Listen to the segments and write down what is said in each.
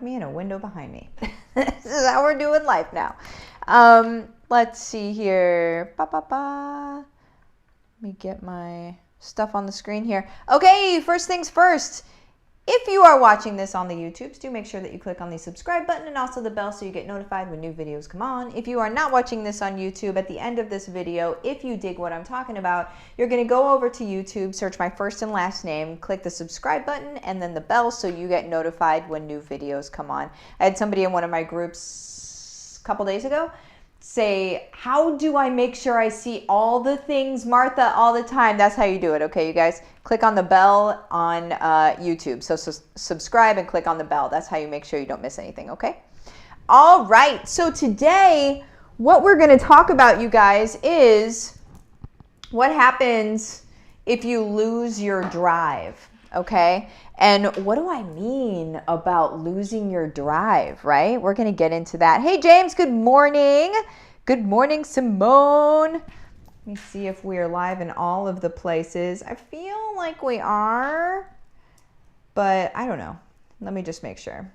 of me and a window behind me. This is how we're doing life now. Let's see here. Let me get my stuff on the screen here. Okay, first things first. If you are watching this on the YouTubes, do make sure that you click on the subscribe button and also the bell so you get notified when new videos come on. If you are not watching this on YouTube, at the end of this video, if you dig what I'm talking about, you're going to go over to YouTube, search my first and last name, click the subscribe button, and then the bell so you get notified when new videos come on. I had somebody in one of my groups a couple days ago say, how do I make sure I see all the things, Martha, all the time? That's how you do it, okay, you guys? Click on the bell on YouTube. So subscribe and click on the bell. That's how you make sure you don't miss anything, okay? All right, so today, what we're going to talk about, you guys, is what happens if you lose your drive, okay? And what do I mean about losing your drive, right? We're going to get into that. Hey, James, good morning. Good morning, Simone. Let me see if we're live in all of the places. I feel like we are, but I don't know. Let me just make sure.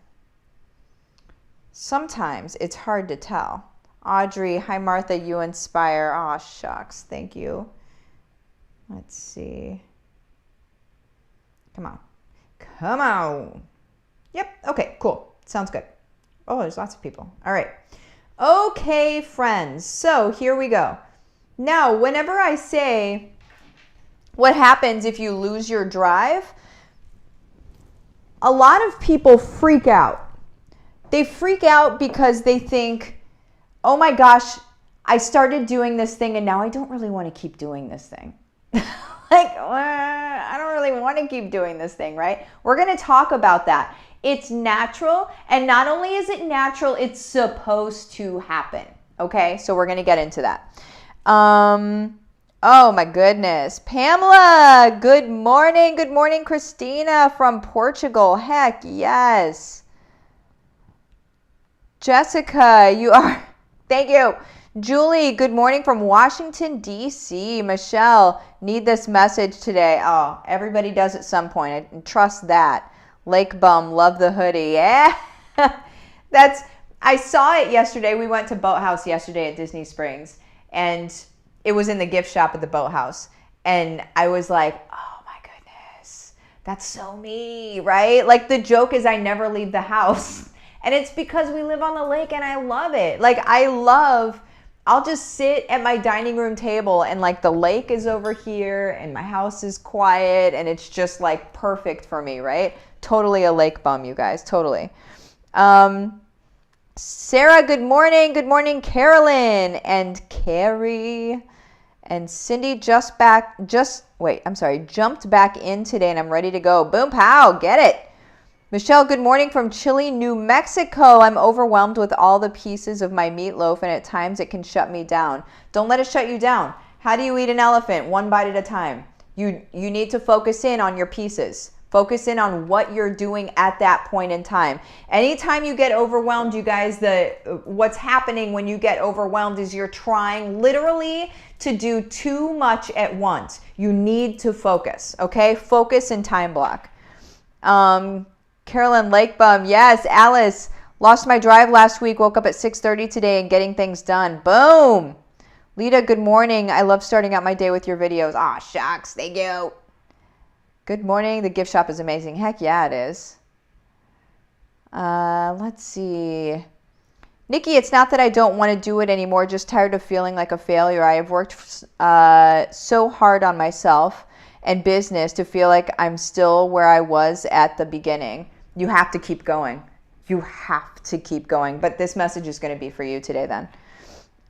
Sometimes it's hard to tell. Audrey, hi, Martha, you inspire. Aw, shucks. Thank you. Let's see. Come on. Come on. Yep. Okay, cool. Sounds good. Oh, there's lots of people. All right. Okay, friends. So here we go. Now, whenever I say what happens if you lose your drive, a lot of people freak out. They freak out because they think, oh my gosh, I started doing this thing and now I don't really want to keep doing this thing. Like, I don't really want to keep doing this thing, right? We're going to talk about that. It's natural, and not only is it natural, it's supposed to happen, okay? So we're going to get into that. Oh my goodness. Pamela, good morning. Good morning, Christina from Portugal. Heck, yes. Jessica, you are, thank you. Julie, good morning from Washington, D.C. Michelle, need this message today. Oh, everybody does at some point. I trust that. Lake Bum, love the hoodie. Yeah. I saw it yesterday. We went to Boathouse yesterday at Disney Springs, and it was in the gift shop at the Boathouse. And I was like, oh my goodness, that's so me, right? Like the joke is I never leave the house. And it's because we live on the lake and I love it. Like I'll just sit at my dining room table and like the lake is over here and my house is quiet and it's just like perfect for me, right? Totally a lake bum, you guys, totally. Sarah, good morning. Good morning, Carolyn and Carrie and Cindy jumped back in today and I'm ready to go. Boom, pow, get it. Michelle, good morning from Chile, New Mexico. I'm overwhelmed with all the pieces of my meatloaf and at times it can shut me down. Don't let it shut you down. How do you eat an elephant? One bite at a time. You need to focus in on your pieces. Focus in on what you're doing at that point in time. Anytime you get overwhelmed, you guys, what's happening when you get overwhelmed is you're trying literally to do too much at once. You need to focus, okay? Focus and time block. Carolyn Lakebum, yes. Alice, lost my drive last week, woke up at 6:30 today and getting things done. Boom. Lita, good morning. I love starting out my day with your videos. Ah, shucks, thank you. Good morning. The gift shop is amazing. Heck yeah, it is. Let's see. Nikki, it's not that I don't want to do it anymore, just tired of feeling like a failure. I have worked so hard on myself and business to feel like I'm still where I was at the beginning. You have to keep going. You have to keep going. But this message is going to be for you today then.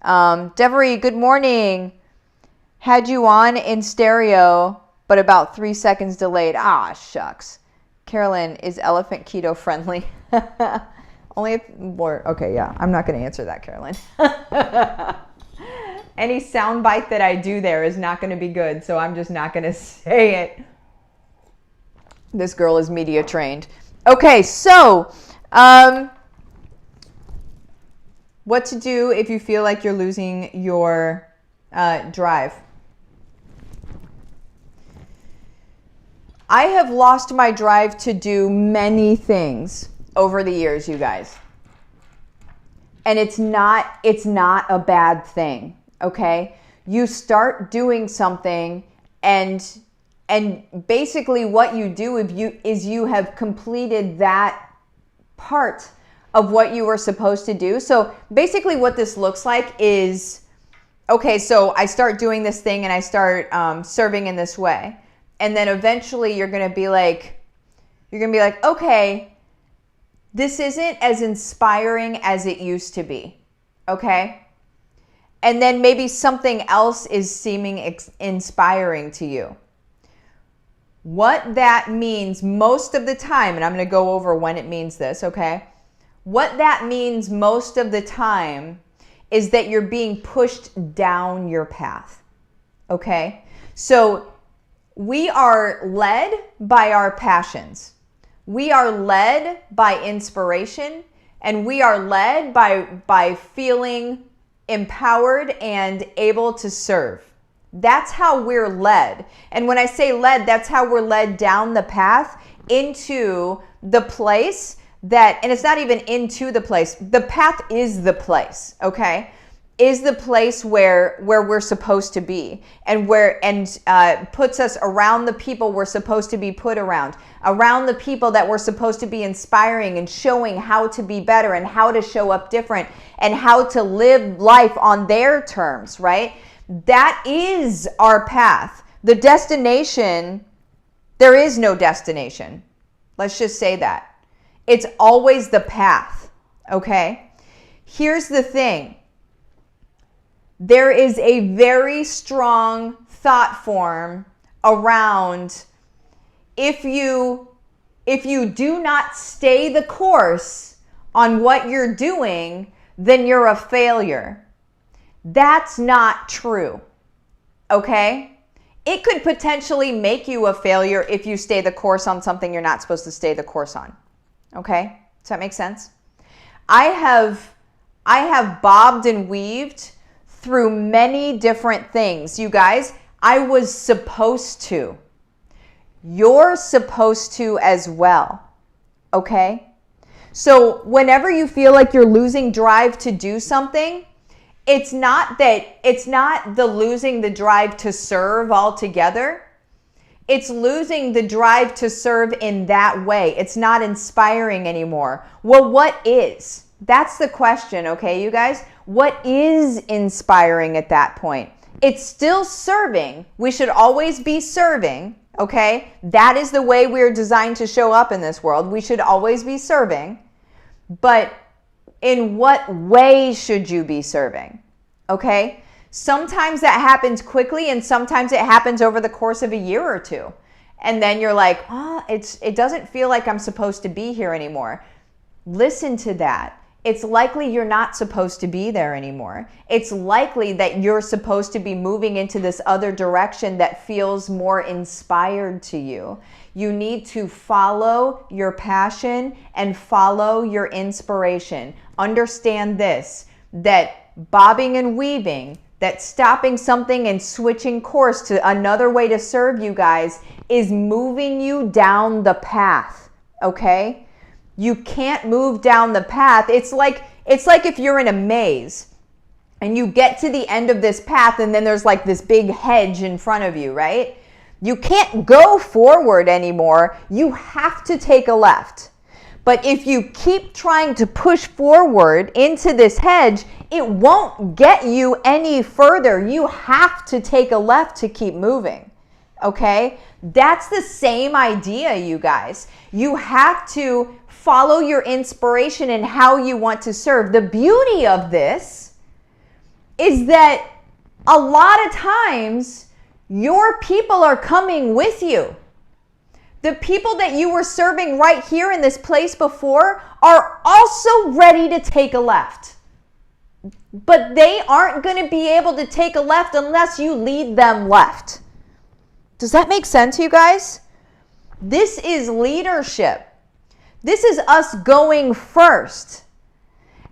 Devery, good morning. Had you on in stereo, but about 3 seconds delayed. Ah, shucks. Carolyn, is elephant keto friendly? Only if more. Okay, yeah. I'm not going to answer that, Carolyn. Any sound bite that I do there is not going to be good, so I'm just not going to say it. This girl is media trained. Okay, so what to do if you feel like you're losing your drive. I have lost my drive to do many things over the years, you guys. And it's not a bad thing, okay? You start doing something and basically what you do is you have completed that part of what you were supposed to do. So basically what this looks like is, okay, so I start doing this thing and I start serving in this way. And then eventually you're going to be like, okay, this isn't as inspiring as it used to be, okay? And then maybe something else is seeming inspiring to you. What that means most of the time, and I'm going to go over when it means this, okay? What that means most of the time is that you're being pushed down your path, okay? So we are led by our passions. We are led by inspiration, and we are led by feeling empowered and able to serve. That's how we're led. And when I say led, that's how we're led down the path into the place that, and it's not even into the place, the path is the place, okay? Is the place where we're supposed to be, and puts us around the people we're supposed to be put around the people that we're supposed to be inspiring and showing how to be better and how to show up different and how to live life on their terms, right? That is our path. The destination, there is no destination. Let's just say that. It's always the path, okay? Here's the thing. There is a very strong thought form around if you do not stay the course on what you're doing, then you're a failure. That's not true, okay? It could potentially make you a failure if you stay the course on something you're not supposed to stay the course on, okay? Does that make sense? I have bobbed and weaved through many different things. You guys, I was supposed to. You're supposed to as well, okay? So whenever you feel like you're losing drive to do something, it's not the losing the drive to serve altogether. It's losing the drive to serve in that way. It's not inspiring anymore. Well, what is? That's the question, okay, you guys? What is inspiring at that point? It's still serving. We should always be serving, okay? That is the way we're designed to show up in this world. We should always be serving. But in what way should you be serving? Okay? Sometimes that happens quickly and sometimes it happens over the course of a year or two. And then you're like, it doesn't feel like I'm supposed to be here anymore. Listen to that. It's likely you're not supposed to be there anymore. It's likely that you're supposed to be moving into this other direction that feels more inspired to you. You need to follow your passion and follow your inspiration. Understand this, that bobbing and weaving, that stopping something and switching course to another way to serve you guys is moving you down the path, okay? You can't move down the path. It's like if you're in a maze and you get to the end of this path and then there's like this big hedge in front of you, right? You can't go forward anymore. You have to take a left. But if you keep trying to push forward into this hedge, it won't get you any further. You have to take a left to keep moving, okay? That's the same idea, you guys. You have to follow your inspiration and how you want to serve. The beauty of this is that a lot of times your people are coming with you. The people that you were serving right here in this place before are also ready to take a left. But they aren't going to be able to take a left unless you lead them left. Does that make sense, you guys? This is leadership. This is us going first.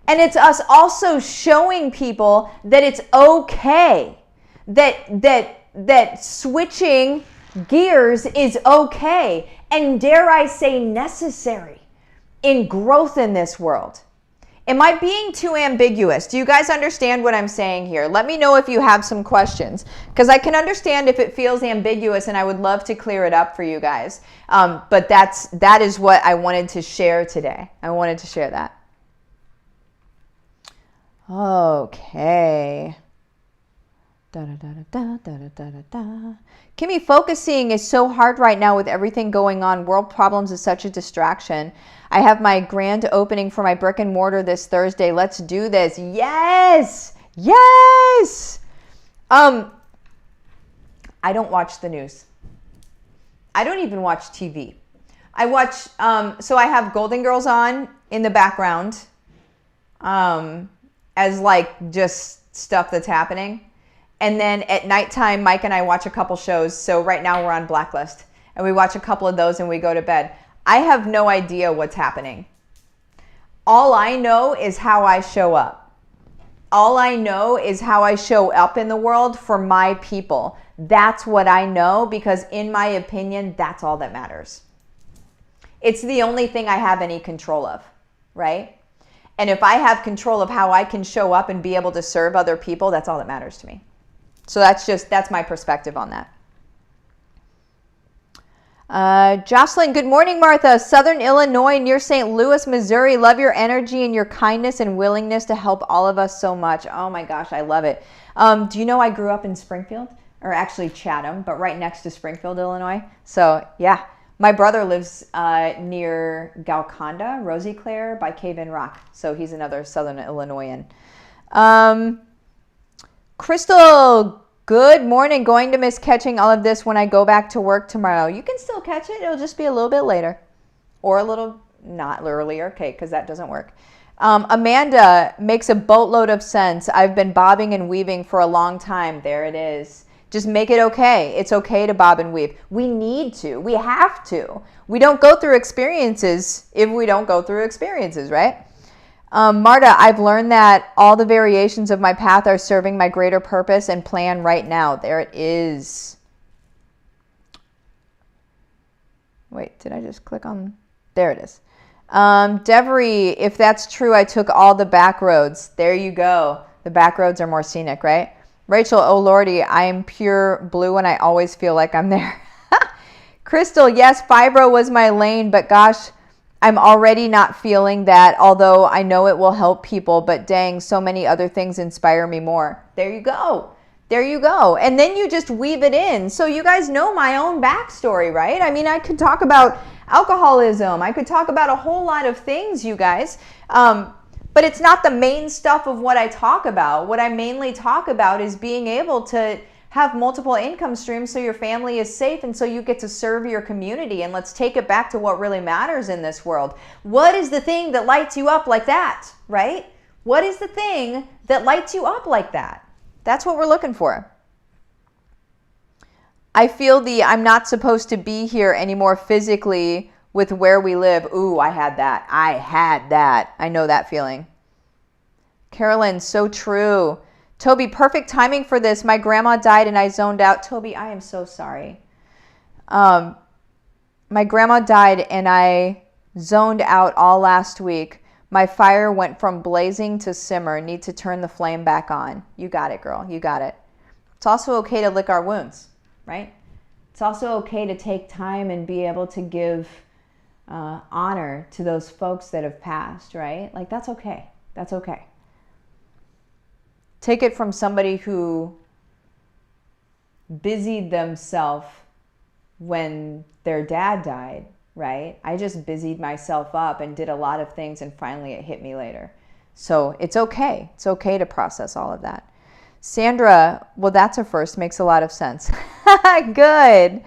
And it's us also showing people that it's okay, that switching gears is okay, and dare I say necessary in growth in this world. Am I being too ambiguous? Do you guys understand what I'm saying here? Let me know if you have some questions, because I can understand if it feels ambiguous, and I would love to clear it up for you guys. But that is what I wanted to share today. I wanted to share that. Okay. Kimmy, focusing is so hard right now with everything going on. World problems is such a distraction. I have my grand opening for my brick and mortar this Thursday. Let's do this. Yes. Yes. I don't watch the news. I don't even watch TV. I watch, so I have Golden Girls on in the background, as like just stuff that's happening. And then at nighttime, Mike and I watch a couple shows. So right now we're on Blacklist, and we watch a couple of those and we go to bed. I have no idea what's happening. All I know is how I show up. All I know is how I show up in the world for my people. That's what I know, because in my opinion, that's all that matters. It's the only thing I have any control of, right? And if I have control of how I can show up and be able to serve other people, that's all that matters to me. So that's my perspective on that. Jocelyn, good morning, Martha. Southern Illinois near St. Louis, Missouri. Love your energy and your kindness and willingness to help all of us so much. Oh my gosh, I love it. Do you know I grew up in Springfield, or actually Chatham, but right next to Springfield, Illinois? So yeah, my brother lives near Golconda, Rosie Claire by Cave in Rock. So he's another Southern Illinoisan. Crystal, good morning. Going to miss catching all of this when I go back to work tomorrow. You can still catch it. It'll just be a little bit later, or a little not earlier. Okay, because that doesn't work. Amanda, makes a boatload of sense. I've been bobbing and weaving for a long time. There it is. Just make it okay. It's okay to bob and weave. We need to. We have to. We don't go through experiences if we don't go through experiences, right? Marta, I've learned that all the variations of my path are serving my greater purpose and plan right now. There it is. Wait, did I just click on? There it is. Devery, if that's true, I took all the back roads. There you go. The back roads are more scenic, right? Rachel, oh lordy, I am pure blue and I always feel like I'm there. Crystal, yes, fibro was my lane, but gosh, I'm already not feeling that, although I know it will help people, but dang, so many other things inspire me more. There you go. There you go. And then you just weave it in. So you guys know my own backstory, right? I mean, I could talk about alcoholism. I could talk about a whole lot of things, you guys. But it's not the main stuff of what I talk about. What I mainly talk about is being able to have multiple income streams so your family is safe and so you get to serve your community. And let's take it back to what really matters in this world. What is the thing that lights you up like that, right? What is the thing that lights you up like that? That's what we're looking for. I feel I'm not supposed to be here anymore physically with where we live. Ooh, I had that. I know that feeling. Carolyn, so true. Toby, perfect timing for this. My grandma died and I zoned out. Toby, I am so sorry. My grandma died and I zoned out all last week. My fire went from blazing to simmer. Need to turn the flame back on. You got it, girl. You got it. It's also okay to lick our wounds, right? It's also okay to take time and be able to give honor to those folks that have passed, right? Like, that's okay. That's okay. Take it from somebody who busied themselves when their dad died, right? I just busied myself up and did a lot of things, and finally it hit me later. So it's okay. It's okay to process all of that. Sandra, well, that's a first. Makes a lot of sense. Good.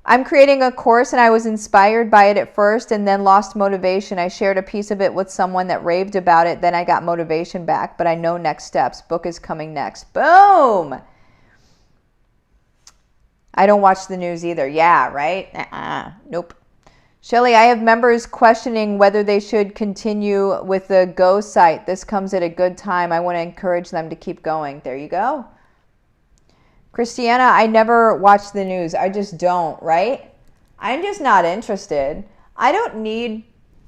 I'm creating a course and I was inspired by it at first and then lost motivation. I shared a piece of it with someone that raved about it. Then I got motivation back, but I know next steps. Book is coming next. Boom. I don't watch the news either. Yeah, right? Nope. Shelly, I have members questioning whether they should continue with the Go site. This comes at a good time. I want to encourage them to keep going. There you go. Christiana, I never watch the news. I just don't, right? I'm just not interested. I don't need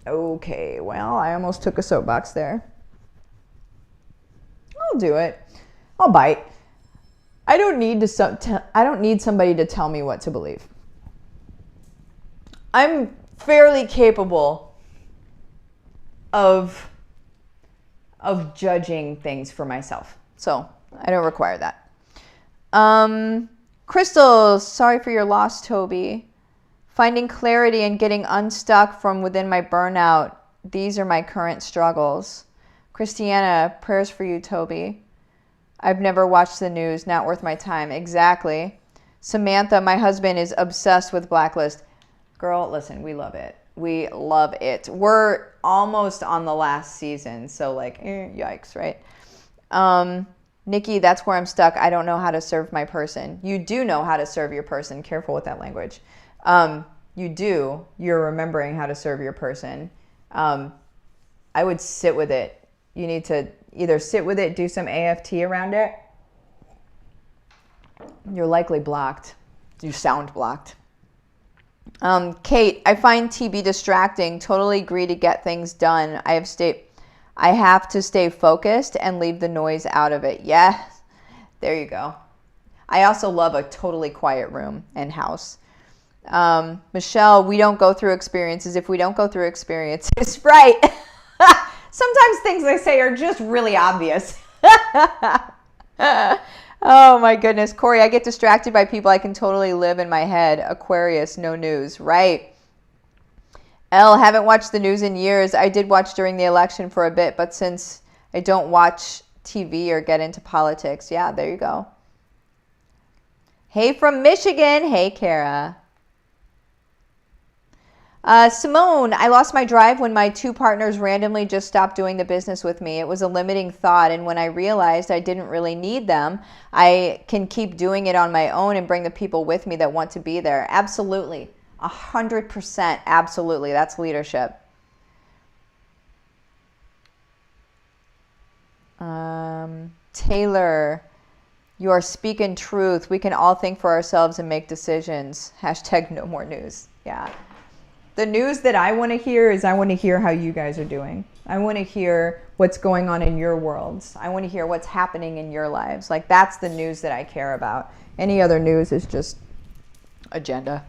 Okay, well, I almost took a soapbox there. I'll do it. I'll bite. I don't need somebody to tell me what to believe. I'm fairly capable of judging things for myself. So I don't require that. Crystal, sorry for your loss, Toby. Finding clarity and getting unstuck from within my burnout. These are my current struggles. Christiana, prayers for you, Toby. I've never watched the news. Not worth my time. Exactly. Samantha, my husband is obsessed with Blacklist. Girl, listen, we love it. We love it. We're almost on the last season. So like, yikes, right? Nikki, that's where I'm stuck. I don't know how to serve my person. You do know how to serve your person. Careful with that language. You do. You're remembering how to serve your person. I would sit with it. You need to either sit with it, do some AFT around it. You're likely blocked. You sound blocked. Kate, I find TV distracting. Totally agree to get things done. I have to stay focused and leave the noise out of it. Yes. There you go. I also love a totally quiet room and house. Michelle, we don't go through experiences if we don't go through experiences. Right. Sometimes things I say are just really obvious. Oh my goodness. Corey, I get distracted by people. I can totally live in my head. Aquarius, no news. Right. Elle, haven't watched the news in years. I did watch during the election for a bit, but since I don't watch TV or get into politics. Yeah, there you go. Hey from Michigan. Hey, Kara. Simone, I lost my drive when my two partners randomly just stopped doing the business with me. It was a limiting thought, and when I realized I didn't really need them, I can keep doing it on my own and bring the people with me that want to be there. Absolutely. 100%. Absolutely. That's leadership. Taylor, you are speaking truth. We can all think for ourselves and make decisions. Hashtag no more news. Yeah. The news that I want to hear is I want to hear how you guys are doing. I want to hear what's going on in your worlds. I want to hear what's happening in your lives. Like, that's the news that I care about. Any other news is just agenda.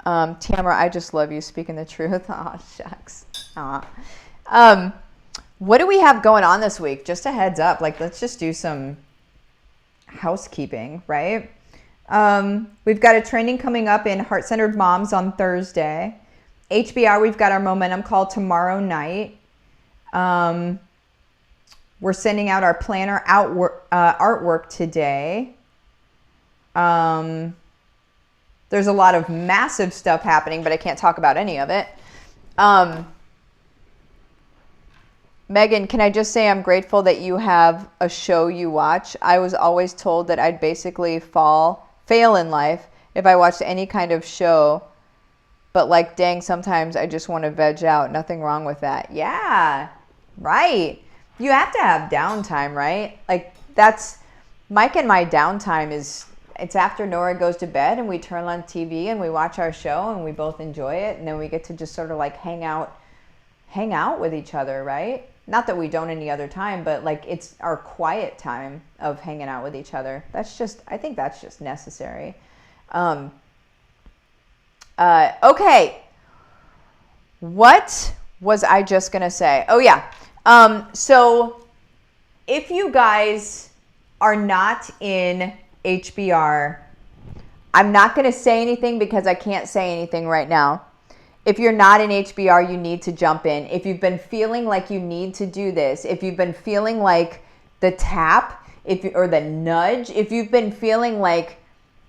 Tamara, I just love you speaking the truth. Aw, shucks. Aw. What do we have going on this week? Just a heads up. Like, let's just do some housekeeping, right? We've got a training coming up in Heart-Centered Moms on Thursday. HBR, we've got our momentum call tomorrow night. We're sending out our planner artwork today. There's a lot of massive stuff happening, but I can't talk about any of it. Megan, can I just say I'm grateful that you have a show you watch? I was always told that I'd basically fail in life if I watched any kind of show, but like, dang, sometimes I just want to veg out. Nothing wrong with that. Yeah, right. You have to have downtime, right? Like, that's Mike and my downtime is, it's after Nora goes to bed and we turn on TV and we watch our show and we both enjoy it, and then we get to just sort of like hang out with each other, right? Not that we don't any other time, but like, it's our quiet time of hanging out with each other. I think that's just necessary. Okay. What was I just going to say? Oh yeah. So if you guys are not in HBR, I'm not going to say anything because I can't say anything right now. If you're not in HBR, you need to jump in. If you've been feeling like you need to do this, if you've been feeling like the tap, or the nudge, if you've been feeling like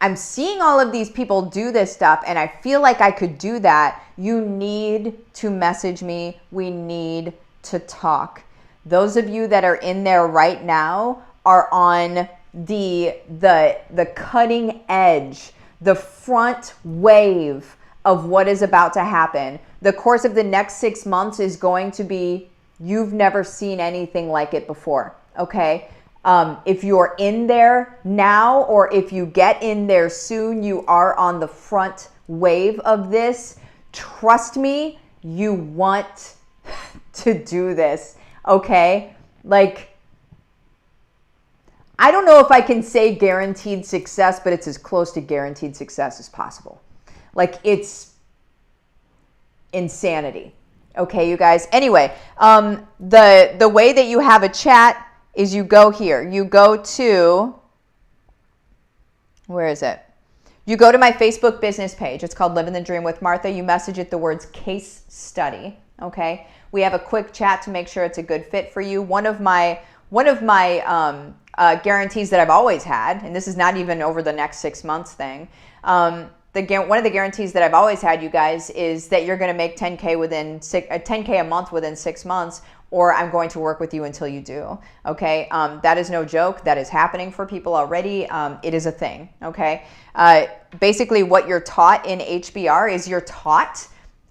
I'm seeing all of these people do this stuff and I feel like I could do that, you need to message me. We need to talk. Those of you that are in there right now are on the cutting edge, the front wave of what is about to happen. The course of the next 6 months is going to be, you've never seen anything like it before, okay? If you're in there now, or if you get in there soon, you are on the front wave of this. Trust me, you want to do this, okay? Like, I don't know if I can say guaranteed success, but it's as close to guaranteed success as possible. Like, it's insanity. Okay, you guys. Anyway, the way that you have a chat is you go here. You go to, where is it? You go to my Facebook business page. It's called Livin the Dream with Martha. You message it the words case study. Okay. We have a quick chat to make sure it's a good fit for you. One of my guarantees that I've always had, and this is not even over the next 6 months thing. One of the guarantees that I've always had, you guys, is that you're going to make 10K a month within 6 months, or I'm going to work with you until you do. Okay. That is no joke. That is happening for people already. It is a thing. Okay. Basically what you're taught in HBR is you're taught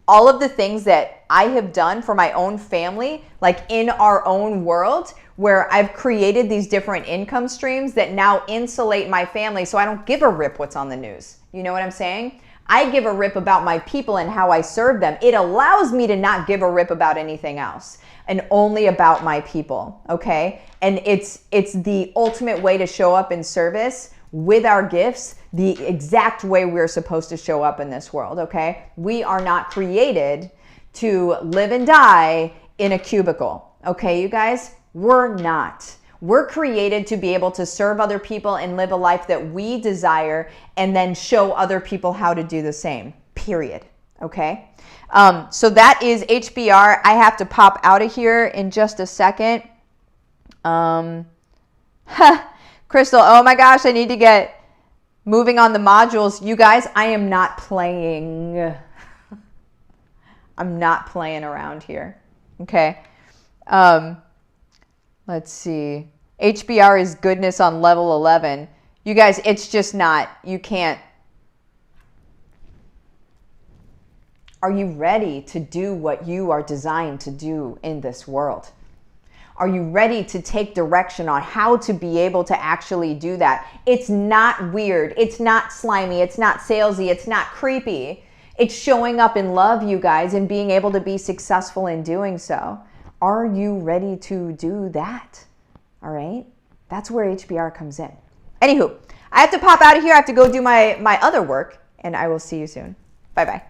all of the things that I have done for my own family, like in our own world, where I've created these different income streams that now insulate my family so I don't give a rip what's on the news. You know what I'm saying? I give a rip about my people and how I serve them. It allows me to not give a rip about anything else and only about my people, okay? And it's the ultimate way to show up in service with our gifts, the exact way we're supposed to show up in this world, okay? We are not created to live and die in a cubicle, okay, you guys? We're not. We're created to be able to serve other people and live a life that we desire and then show other people how to do the same, period, okay? So that is HBR. I have to pop out of here in just a second. Crystal, oh my gosh, I need to get moving on the modules. You guys, I am not playing. I'm not playing around here. Okay. Let's see. HBR is goodness on level 11. You guys, it's just not. You can't. Are you ready to do what you are designed to do in this world? Are you ready to take direction on how to be able to actually do that? It's not weird. It's not slimy. It's not salesy. It's not creepy. It's showing up in love, you guys, and being able to be successful in doing so. Are you ready to do that? All right. That's where HBR comes in. Anywho, I have to pop out of here. I have to go do my other work, and I will see you soon. Bye-bye.